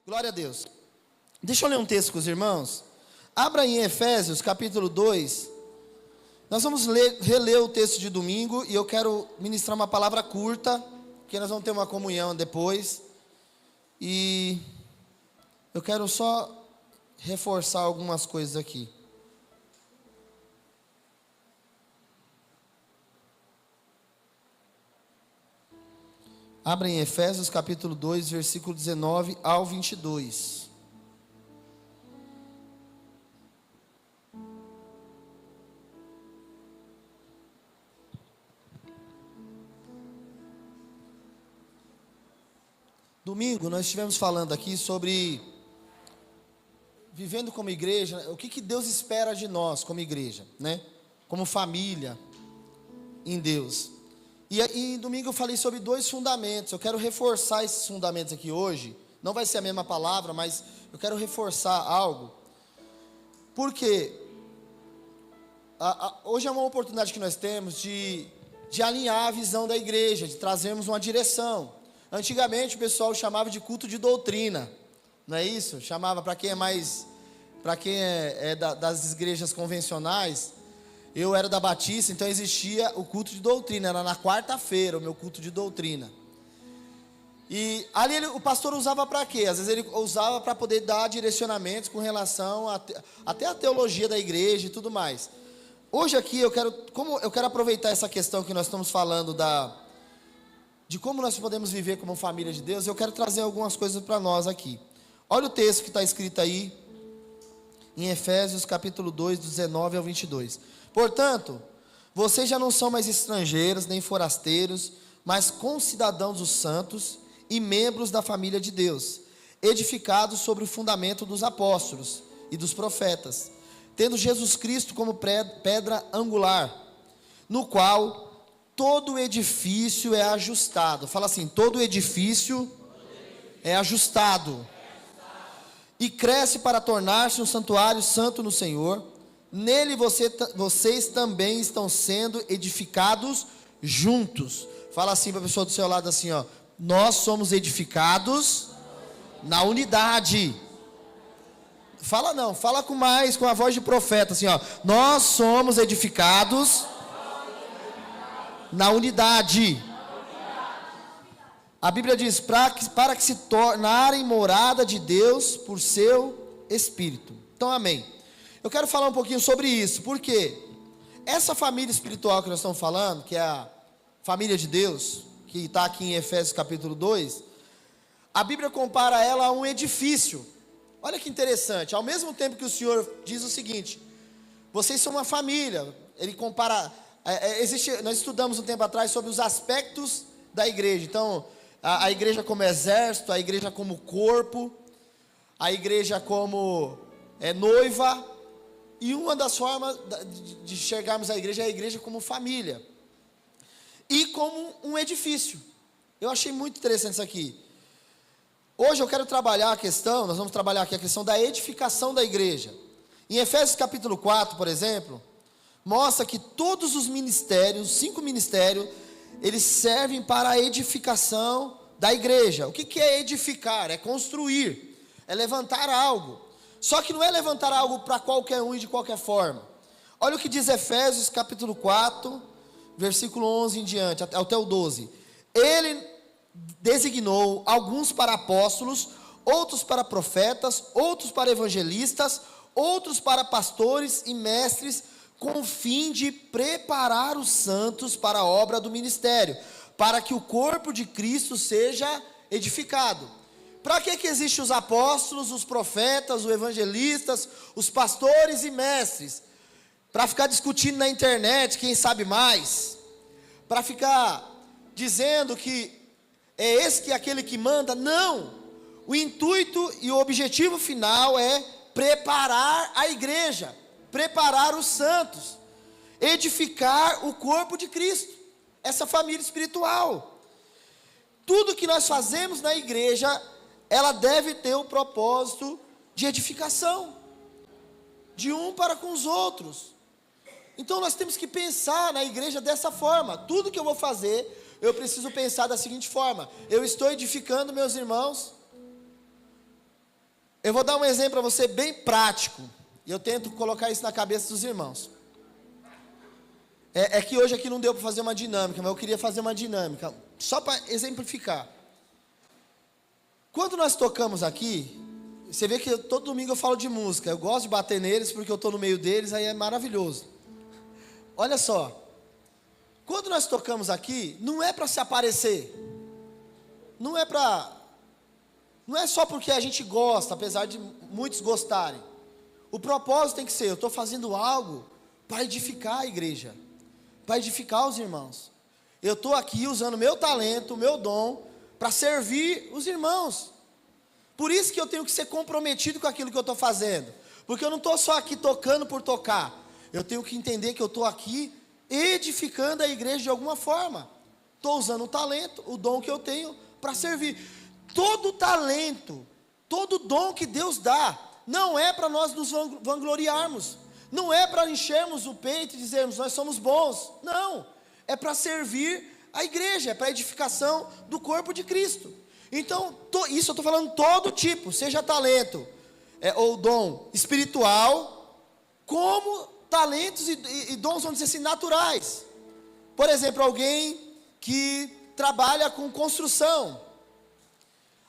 Glória a Deus. Deixa eu ler um texto com os irmãos. Abra em Efésios, capítulo 2. Nós vamos reler o texto de domingo e eu quero ministrar uma palavra curta, porque nós vamos ter uma comunhão depois. E eu quero só reforçar algumas coisas aqui. Abra em Efésios, capítulo 2, versículo 19 ao 22. Domingo nós estivemos falando aqui sobre vivendo como igreja, o que Deus espera de nós como igreja, né? Como família em Deus. E domingo eu falei sobre 2 fundamentos. Eu quero reforçar esses fundamentos aqui hoje. Não vai ser a mesma palavra, mas eu quero reforçar algo. Porque hoje é uma oportunidade que nós temos de alinhar a visão da igreja, de trazermos uma direção. Antigamente o pessoal chamava de culto de doutrina, não é isso? Chamava, para quem é das igrejas convencionais. Eu era da Batista, então existia o culto de doutrina, era na quarta-feira o meu culto de doutrina. E ali o pastor usava para quê? Às vezes ele usava para poder dar direcionamentos com relação até a teologia da igreja e tudo mais. Hoje aqui eu quero aproveitar essa questão que nós estamos falando de como nós podemos viver como família de Deus. Eu quero trazer algumas coisas para nós aqui. Olha o texto que está escrito aí em Efésios capítulo 2, do 19 ao 22. Portanto, vocês já não são mais estrangeiros nem forasteiros, mas concidadãos dos santos e membros da família de Deus, edificados sobre o fundamento dos apóstolos e dos profetas, tendo Jesus Cristo como pedra angular, no qual todo edifício é ajustado. Fala assim: todo edifício é ajustado e cresce para tornar-se um santuário santo no Senhor. Nele vocês também estão sendo edificados juntos. Fala assim para a pessoa do seu lado assim, ó: nós somos edificados na unidade. Fala com a voz de profeta assim, ó: nós somos edificados na unidade. A Bíblia diz: para que se tornarem morada de Deus por seu Espírito. Então, amém. Eu quero falar um pouquinho sobre isso, porque essa família espiritual que nós estamos falando, que é a família de Deus, que está aqui em Efésios capítulo 2, a Bíblia compara ela a um edifício. Olha que interessante, ao mesmo tempo que o Senhor diz o seguinte: vocês são uma família, ele compara, nós estudamos um tempo atrás sobre os aspectos da igreja. Então, a igreja como exército, a igreja como corpo, a igreja como noiva. E uma das formas de enxergarmos a igreja como família. E como um edifício. Eu achei muito interessante isso aqui. Hoje eu quero trabalhar nós vamos trabalhar aqui a questão da edificação da igreja. Em Efésios capítulo 4, por exemplo, mostra que todos os ministérios, 5 ministérios, eles servem para a edificação da igreja. O que é edificar? É construir, é levantar algo. Só que não é levantar algo para qualquer um e de qualquer forma. Olha o que diz Efésios capítulo 4, versículo 11 em diante, até o 12. Ele designou alguns para apóstolos, outros para profetas, outros para evangelistas, outros para pastores e mestres, com o fim de preparar os santos para a obra do ministério, para que o corpo de Cristo seja edificado. Para que existem os apóstolos, os profetas, os evangelistas, os pastores e mestres? Para ficar discutindo na internet quem sabe mais? Para ficar dizendo que é esse que é aquele que manda? Não! O intuito e o objetivo final é preparar a igreja, preparar os santos, edificar o corpo de Cristo, essa família espiritual. Tudo que nós fazemos na igreja, ela deve ter o propósito de edificação, de um para com os outros. Então nós temos que pensar na igreja dessa forma. Tudo que eu vou fazer, eu preciso pensar da seguinte forma: eu estou edificando meus irmãos, Eu vou dar um exemplo para você bem prático, e eu tento colocar isso na cabeça dos irmãos. É que hoje aqui não deu para fazer uma dinâmica, mas eu queria fazer uma dinâmica, só para exemplificar. Quando nós tocamos aqui, você vê que todo domingo eu falo de música, eu gosto de bater neles porque eu estou no meio deles, aí é maravilhoso. Olha só, quando nós tocamos aqui, não é para se aparecer, não é só porque a gente gosta, apesar de muitos gostarem. O propósito tem que ser, eu estou fazendo algo para edificar a igreja, para edificar os irmãos. Eu estou aqui usando meu talento, meu dom, para servir os irmãos. Por isso que eu tenho que ser comprometido com aquilo que eu estou fazendo. Porque eu não estou só aqui tocando por tocar. Eu tenho que entender que eu estou aqui edificando a igreja de alguma forma. Estou usando o talento, o dom que eu tenho para servir. Todo talento, todo dom que Deus dá, não é para nós nos vangloriarmos. Não é para enchermos o peito e dizermos, nós somos bons. Não, é para servir a igreja, é para a edificação do corpo de Cristo. Então, isso eu estou falando todo tipo, seja talento ou dom espiritual, como talentos e dons, vamos dizer assim, naturais. Por exemplo, alguém que trabalha com construção.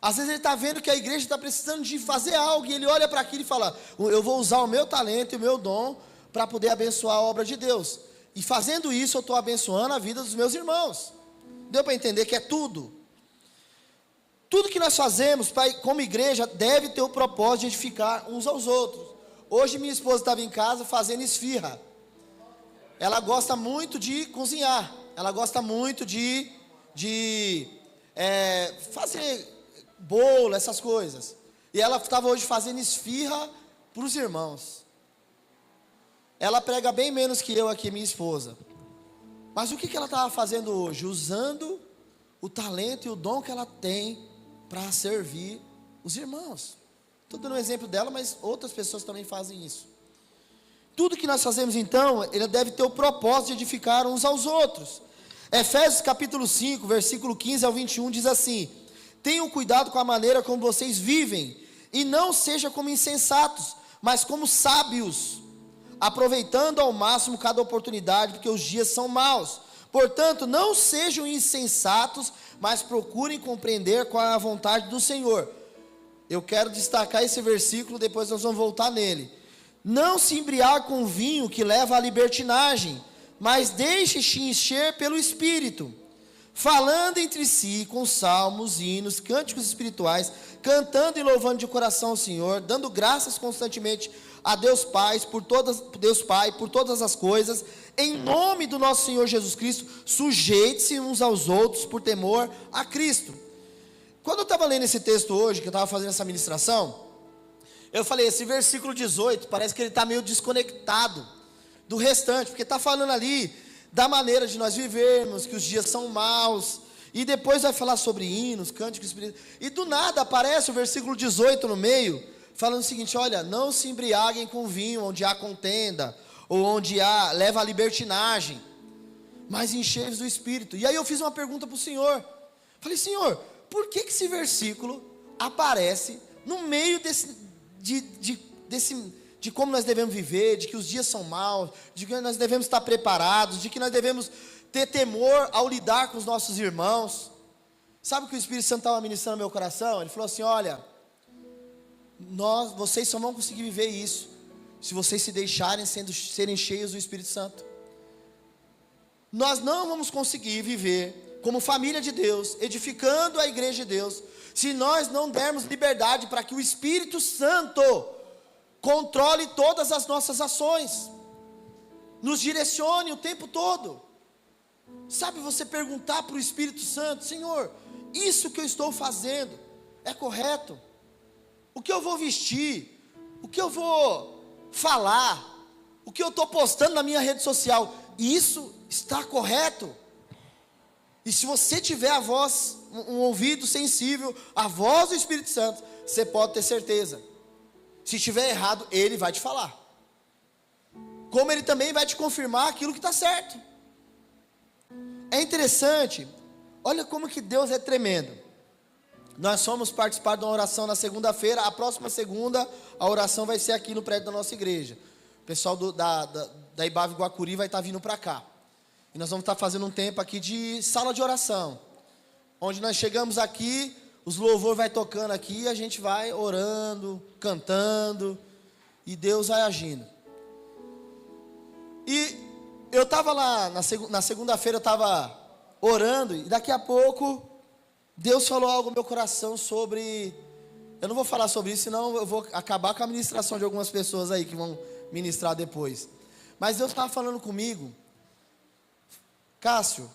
Às vezes ele está vendo que a igreja está precisando de fazer algo, e ele olha para aquilo e fala, eu vou usar o meu talento e o meu dom para poder abençoar a obra de Deus. E fazendo isso, eu estou abençoando a vida dos meus irmãos. Deu para entender que é tudo? Tudo que nós fazemos como igreja deve ter o propósito de edificar uns aos outros. Hoje minha esposa estava em casa fazendo esfirra. Ela gosta muito de cozinhar. Ela gosta muito de fazer bolo, essas coisas. E ela estava hoje fazendo esfirra para os irmãos. Ela prega bem menos que eu aqui, minha esposa. Mas o que ela estava fazendo hoje? Usando o talento e o dom que ela tem para servir os irmãos. Estou dando um exemplo dela, mas outras pessoas também fazem isso. Tudo que nós fazemos então, ele deve ter o propósito de edificar uns aos outros. Efésios capítulo 5, versículo 15 ao 21 diz assim: tenham cuidado com a maneira como vocês vivem, e não sejam como insensatos, mas como sábios, aproveitando ao máximo cada oportunidade, porque os dias são maus. Portanto, não sejam insensatos, mas procurem compreender qual é a vontade do Senhor. Eu quero destacar esse versículo, depois nós vamos voltar nele. Não se embriague com vinho que leva à libertinagem, mas deixe-se encher pelo Espírito, falando entre si com salmos, hinos, cânticos espirituais, cantando e louvando de coração ao Senhor, dando graças constantemente a Deus Pai por todas as coisas, em nome do nosso Senhor Jesus Cristo. Sujeite-se uns aos outros por temor a Cristo. Quando eu estava lendo esse texto hoje, que eu estava fazendo essa ministração, eu falei, esse versículo 18, parece que ele está meio desconectado do restante, porque está falando ali da maneira de nós vivermos, que os dias são maus, e depois vai falar sobre hinos, cânticos espirituais, e do nada aparece o versículo 18 no meio, falando o seguinte: olha, não se embriaguem com vinho onde há contenda, ou onde leva a libertinagem, mas enchei-vos do Espírito. E aí eu fiz uma pergunta para o Senhor, falei: Senhor, por que esse versículo aparece no meio de como nós devemos viver, de que os dias são maus, de que nós devemos estar preparados, de que nós devemos ter temor ao lidar com os nossos irmãos? Sabe o que o Espírito Santo estava ministrando no meu coração? Ele falou assim: olha, vocês só vão conseguir viver isso se vocês se deixarem serem cheios do Espírito Santo. Nós não vamos conseguir viver como família de Deus, edificando a igreja de Deus, se nós não dermos liberdade para que o Espírito Santo controle todas as nossas ações, nos direcione o tempo todo. Sabe, você perguntar para o Espírito Santo: Senhor, isso que eu estou fazendo é correto? O que eu vou vestir? O que eu vou falar? O que eu estou postando na minha rede social? Isso está correto? E se você tiver um ouvido sensível à voz do Espírito Santo, você pode ter certeza, se estiver errado, Ele vai te falar, como Ele também vai te confirmar aquilo que está certo. É interessante, olha como que Deus é tremendo. nós fomos participar de uma oração na segunda-feira. A próxima segunda, a oração vai ser aqui no prédio da nossa igreja. O pessoal da Ibave Guacuri vai estar vindo para cá. E nós vamos estar fazendo um tempo aqui de sala de oração. Onde nós chegamos aqui, os louvores vai tocando aqui, e a gente vai orando, cantando, e Deus vai agindo. E eu estava lá, na segunda-feira eu estava orando, e daqui a pouco Deus falou algo no meu coração sobre... Eu não vou falar sobre isso, senão eu vou acabar com a ministração de algumas pessoas aí que vão ministrar depois. Mas Deus estava falando comigo: Cássio,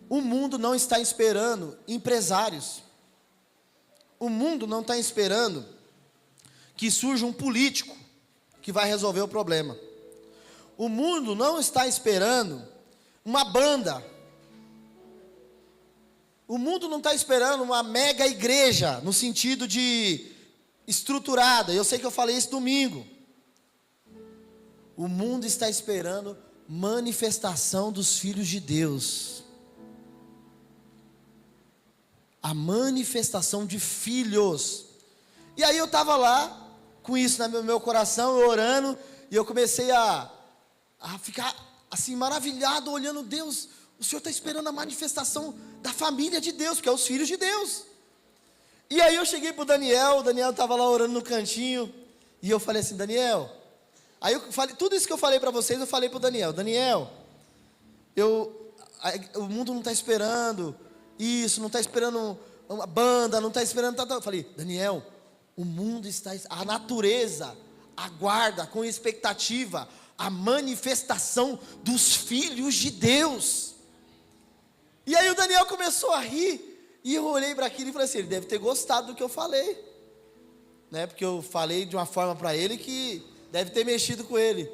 o mundo não está esperando empresários. O mundo não está esperando que surja um político que vai resolver o problema. O mundo não está esperando uma banda. O mundo não está esperando uma mega igreja, no sentido de estruturada. Eu sei que eu falei isso domingo. O mundo está esperando manifestação dos filhos de Deus. A manifestação de filhos. E aí eu estava lá, com isso no meu coração, orando, e eu comecei a ficar assim, maravilhado, olhando: Deus, o Senhor está esperando a manifestação da família de Deus, que é os filhos de Deus. E aí eu cheguei para o Daniel estava lá orando no cantinho, e eu falei assim: Daniel, aí eu falei, tudo isso que eu falei para vocês, eu falei para o Daniel: o mundo não está esperando isso, não está esperando uma banda, não está esperando... Eu falei: Daniel, o mundo está... A natureza aguarda com expectativa a manifestação dos filhos de Deus. E aí o Daniel começou a rir, e eu olhei para aquilo e falei assim: ele deve ter gostado do que eu falei, né? Porque eu falei de uma forma para ele que deve ter mexido com ele.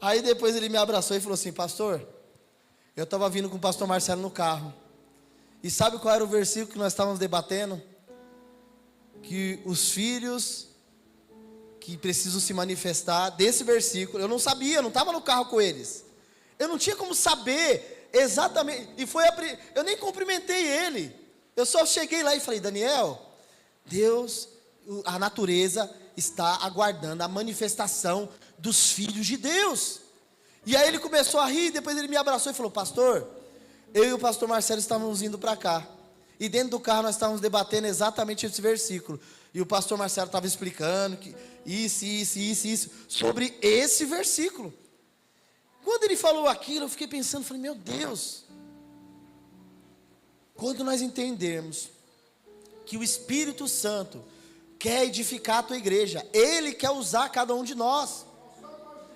Aí depois ele me abraçou e falou assim: pastor, eu estava vindo com o pastor Marcelo no carro, e sabe qual era o versículo que nós estávamos debatendo? Que os filhos que precisam se manifestar, desse versículo, eu não sabia, eu não estava no carro com eles, eu não tinha como saber exatamente, eu nem cumprimentei ele, eu só cheguei lá e falei: Daniel, Deus, a natureza está aguardando a manifestação dos filhos de Deus. E aí ele começou a rir, depois ele me abraçou e falou: pastor, eu e o pastor Marcelo estávamos indo para cá, e dentro do carro nós estávamos debatendo exatamente esse versículo, e o pastor Marcelo estava explicando que isso, sobre esse versículo. Quando ele falou aquilo, eu fiquei pensando, falei: meu Deus, quando nós entendermos que o Espírito Santo quer edificar a tua igreja, Ele quer usar cada um de nós,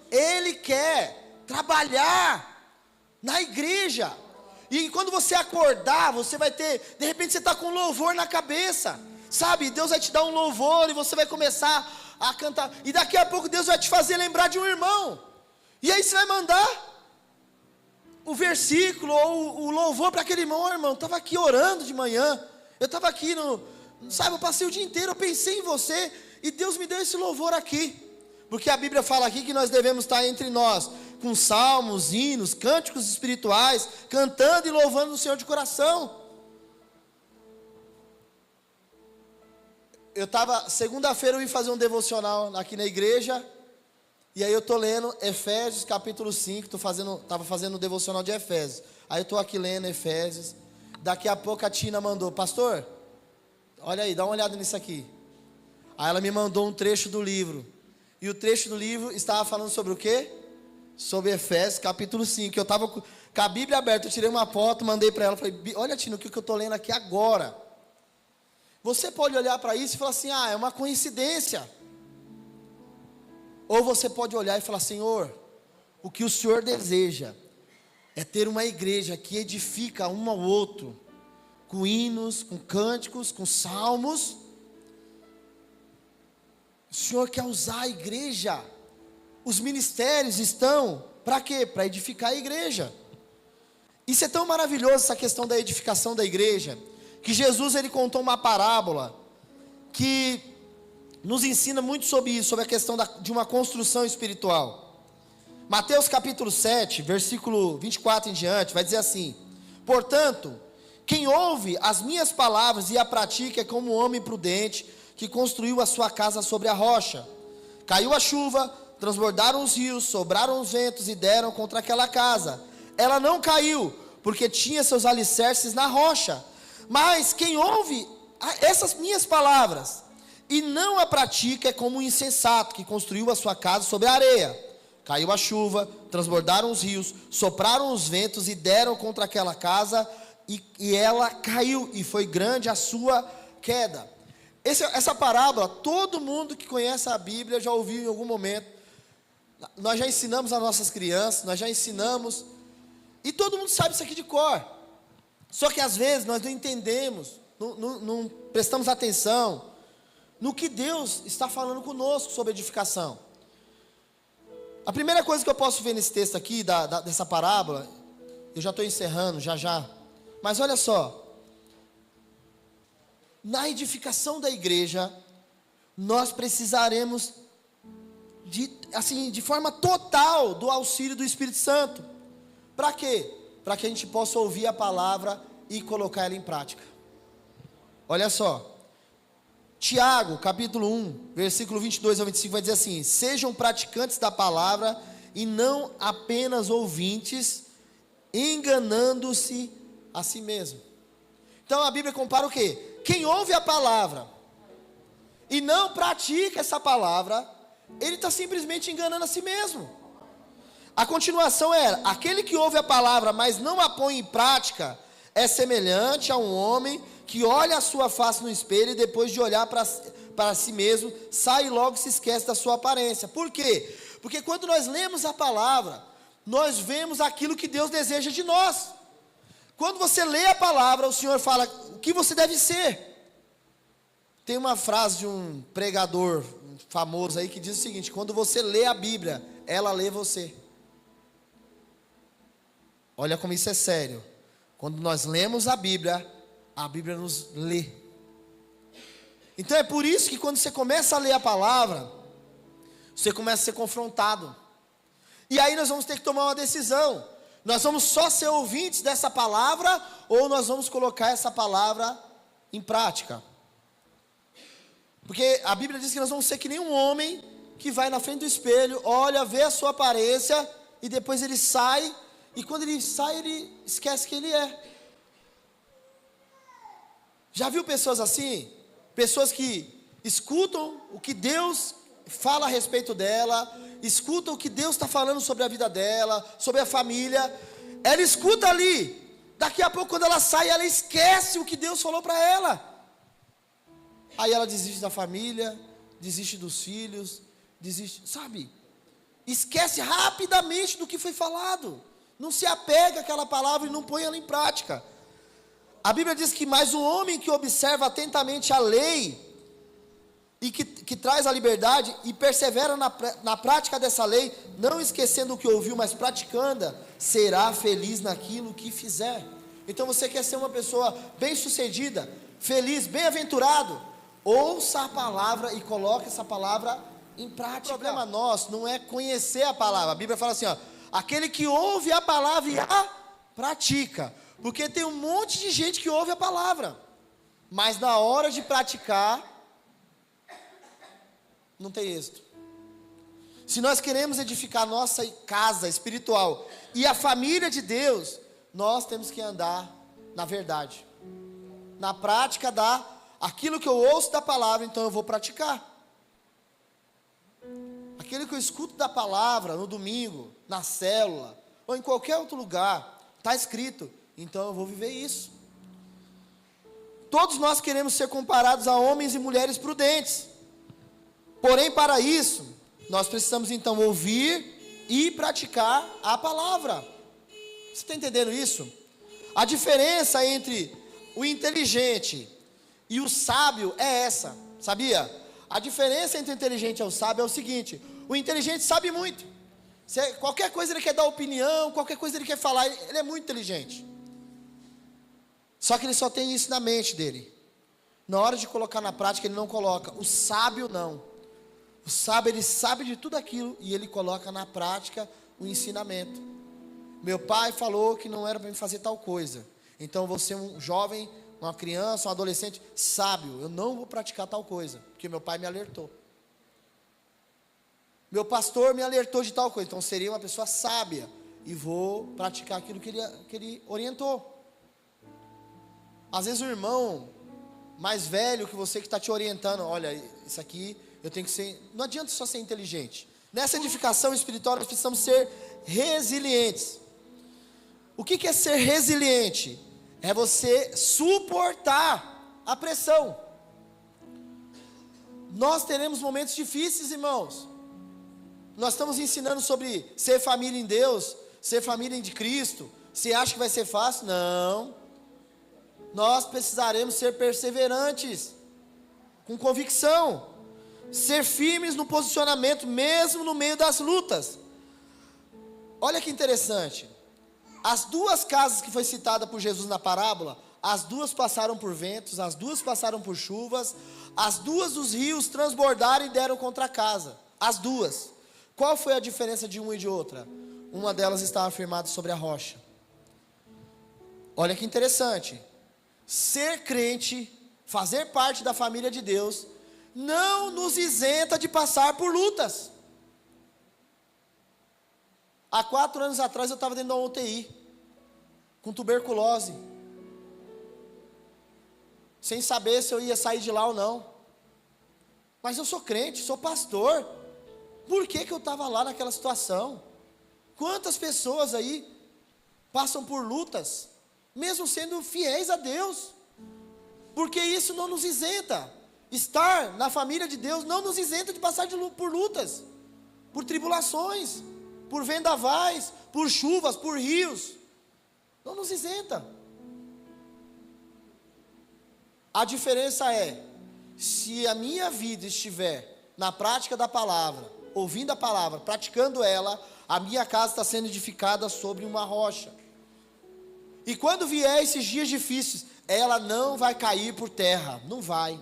Ele quer trabalhar na igreja, e quando você acordar, você vai ter, de repente você está com louvor na cabeça, sabe, Deus vai te dar um louvor, e você vai começar a cantar, e daqui a pouco Deus vai te fazer lembrar de um irmão, e aí você vai mandar o versículo, ou o louvor para aquele irmão: irmão, eu estava aqui orando de manhã, eu estava aqui eu passei o dia inteiro, eu pensei em você, e Deus me deu esse louvor aqui, porque a Bíblia fala aqui que nós devemos estar entre nós, com salmos, hinos, cânticos espirituais, cantando e louvando o Senhor de coração. Segunda-feira eu vim fazer um devocional aqui na igreja, e aí eu estou lendo Efésios capítulo 5, estava fazendo um devocional de Efésios, aí eu estou aqui lendo Efésios, daqui a pouco a Tina mandou: pastor, olha aí, dá uma olhada nisso aqui. Aí ela me mandou um trecho do livro, e o trecho do livro estava falando sobre o quê? Sobre Efésios capítulo 5, eu estava com a Bíblia aberta, eu tirei uma foto, mandei para ela, falei: olha, Tina, o que eu estou lendo aqui agora. Você pode olhar para isso e falar assim: é uma coincidência. Ou você pode olhar e falar: Senhor, o que o Senhor deseja é ter uma igreja que edifica um ao outro, com hinos, com cânticos, com salmos. O Senhor quer usar a igreja. Os ministérios estão para quê? Para edificar a igreja. Isso é tão maravilhoso, essa questão da edificação da igreja, que Jesus ele contou uma parábola que nos ensina muito sobre isso, sobre a questão de uma construção espiritual. Mateus capítulo 7, versículo 24 em diante, vai dizer assim: portanto, Quem ouve as minhas palavras e a pratica é como um homem prudente que construiu a sua casa sobre a rocha. Caiu a chuva, transbordaram os rios, sopraram os ventos e deram contra aquela casa. Ela não caiu, porque tinha seus alicerces na rocha. Mas quem ouve essas minhas palavras e não a pratica é como um insensato que construiu a sua casa sobre a areia. Caiu a chuva, transbordaram os rios, sopraram os ventos e deram contra aquela casa, e ela caiu, e foi grande a sua queda. Essa parábola, todo mundo que conhece a Bíblia já ouviu em algum momento. Nós já ensinamos às nossas crianças, nós já ensinamos, e todo mundo sabe isso aqui de cor. Só que às vezes nós não entendemos, não prestamos atenção no que Deus está falando conosco sobre edificação. A primeira coisa que eu posso ver nesse texto aqui, dessa parábola, eu já estou encerrando, já. Mas olha só, na edificação da igreja, nós precisaremos, de forma total, do auxílio do Espírito Santo. Para quê? Para que a gente possa ouvir a palavra e colocar ela em prática. Olha só, Tiago, capítulo 1, versículo 22 ao 25, vai dizer assim: sejam praticantes da palavra e não apenas ouvintes, enganando-se a si mesmo. Então a Bíblia compara o quê? Quem ouve a palavra e não pratica essa palavra, ele está simplesmente enganando a si mesmo. A continuação era: aquele que ouve a palavra, mas não a põe em prática, é semelhante a um homem que olha a sua face no espelho e depois de olhar para si mesmo, sai e logo se esquece da sua aparência. Por quê? Porque quando nós lemos a palavra, nós vemos aquilo que Deus deseja de nós. Quando você lê a palavra, o Senhor fala o que você deve ser. Tem uma frase de um pregador famoso aí que diz o seguinte: quando você lê a Bíblia, ela lê você. Olha como isso é sério. Quando nós lemos a Bíblia nos lê. Então é por isso que quando você começa a ler a palavra, você começa a ser confrontado. E aí nós vamos ter que tomar uma decisão. Nós vamos só ser ouvintes dessa palavra, ou nós vamos colocar essa palavra em prática? Porque a Bíblia diz que nós vamos ser que nem um homem que vai na frente do espelho, olha, vê a sua aparência, e depois ele sai, e quando ele sai, ele esquece quem ele é. Já viu pessoas assim? Pessoas que escutam o que Deus fala a respeito dela, escutam o que Deus está falando sobre a vida dela, sobre a família. Ela escuta ali, daqui a pouco quando ela sai, ela esquece o que Deus falou para ela. Aí ela desiste da família, desiste dos filhos, desiste, sabe? Esquece rapidamente do que foi falado. Não se apega àquela palavra e não põe ela em prática. A Bíblia diz que mais um homem que observa atentamente a lei e que traz a liberdade e persevera na prática dessa lei, não esquecendo o que ouviu, mas praticando, será feliz naquilo que fizer. Então você quer ser uma pessoa bem-sucedida, feliz, bem-aventurado? Ouça a palavra e coloque essa palavra em prática. O problema nosso não é conhecer a palavra. A Bíblia fala assim, ó, aquele que ouve a palavra e a pratica. Porque tem um monte de gente que ouve a palavra, mas na hora de praticar, não tem êxito. Se nós queremos edificar nossa casa espiritual e a família de Deus, nós temos que andar na verdade, na prática aquilo que eu ouço da palavra, então eu vou praticar. Aquilo que eu escuto da palavra no domingo, na célula, ou em qualquer outro lugar, está escrito, então eu vou viver isso. Todos nós queremos ser comparados a homens e mulheres prudentes. Porém, para isso, nós precisamos então ouvir e praticar a palavra. Você está entendendo isso? A diferença entre o inteligente e o sábio é essa, sabia? A diferença entre o inteligente e o sábio é o seguinte: o inteligente sabe muito. Qualquer coisa ele quer dar opinião, qualquer coisa ele quer falar, ele é muito inteligente. Só que ele só tem isso na mente dele. Na hora de colocar na prática, ele não coloca. O sábio não. O sábio, ele sabe de tudo aquilo e ele coloca na prática o ensinamento. Meu pai falou que não era para me fazer tal coisa. Então você, um jovem, uma criança, um adolescente sábio, eu não vou praticar tal coisa, porque meu pai me alertou. Meu pastor me alertou de tal coisa, então seria uma pessoa sábia e vou praticar aquilo que ele orientou. Às vezes o irmão mais velho que você, que está te orientando, olha, isso aqui eu tenho que ser, não adianta só ser inteligente. Nessa edificação espiritual nós precisamos ser resilientes. O que é ser resiliente? É você suportar a pressão. Nós teremos momentos difíceis, irmãos. Nós estamos ensinando sobre ser família em Deus, ser família de Cristo. Você acha que vai ser fácil? Não. Nós precisaremos ser perseverantes, com convicção, ser firmes no posicionamento, mesmo no meio das lutas. Olha que interessante. As duas casas que foi citada por Jesus na parábola, as duas passaram por ventos, as duas passaram por chuvas, as duas os rios transbordaram e deram contra a casa. As duas. Qual foi a diferença de uma e de outra? Uma delas estava firmada sobre a rocha. Olha que interessante. Ser crente, fazer parte da família de Deus, não nos isenta de passar por lutas. Há 4 anos atrás eu estava dentro de uma UTI, com tuberculose, sem saber se eu ia sair de lá ou não. Mas eu sou crente, sou pastor. Por que eu estava lá naquela situação? Quantas pessoas aí passam por lutas, mesmo sendo fiéis a Deus? Porque isso não nos isenta. Estar na família de Deus não nos isenta de passar por lutas, por tribulações, por vendavais, por chuvas, por rios. Não nos isenta. A diferença é, se a minha vida estiver na prática da palavra, ouvindo a palavra, praticando ela, a minha casa está sendo edificada sobre uma rocha. E quando vier esses dias difíceis, ela não vai cair por terra, não vai.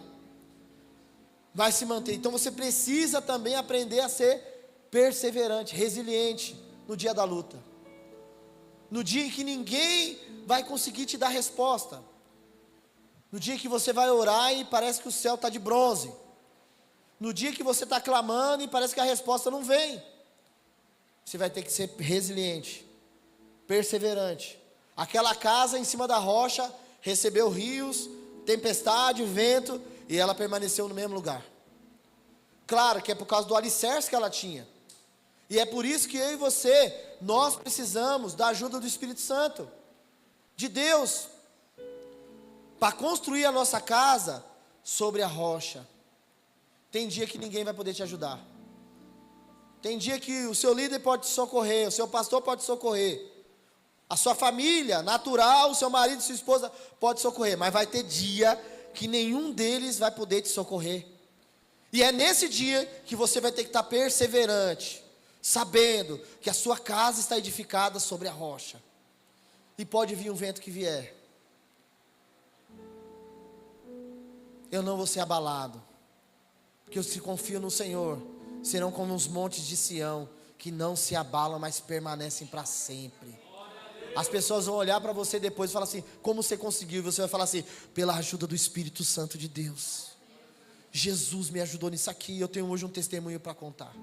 Vai se manter. Então você precisa também aprender a ser perseverante, resiliente no dia da luta. No dia em que ninguém vai conseguir te dar resposta. No dia que você vai orar e parece que o céu está de bronze. No dia que você está clamando e parece que a resposta não vem. Você vai ter que ser resiliente, perseverante. Aquela casa em cima da rocha recebeu rios, tempestade, vento, e ela permaneceu no mesmo lugar. Claro que é por causa do alicerce que ela tinha. E é por isso que eu e você, nós precisamos da ajuda do Espírito Santo, de Deus, para construir a nossa casa sobre a rocha. Tem dia que ninguém vai poder te ajudar. Tem dia que o seu líder pode te socorrer, o seu pastor pode te socorrer, a sua família natural, o seu marido, sua esposa pode socorrer, mas vai ter dia que nenhum deles vai poder te socorrer. E é nesse dia que você vai ter que estar perseverante, sabendo que a sua casa está edificada sobre a rocha. E pode vir um vento que vier, eu não vou ser abalado, porque eu se confio no Senhor. Serão como os montes de Sião, que não se abalam, mas permanecem para sempre. As pessoas vão olhar para você depois e falar assim: como você conseguiu? Você vai falar assim: pela ajuda do Espírito Santo de Deus. Jesus me ajudou nisso aqui, eu tenho hoje um testemunho para contar.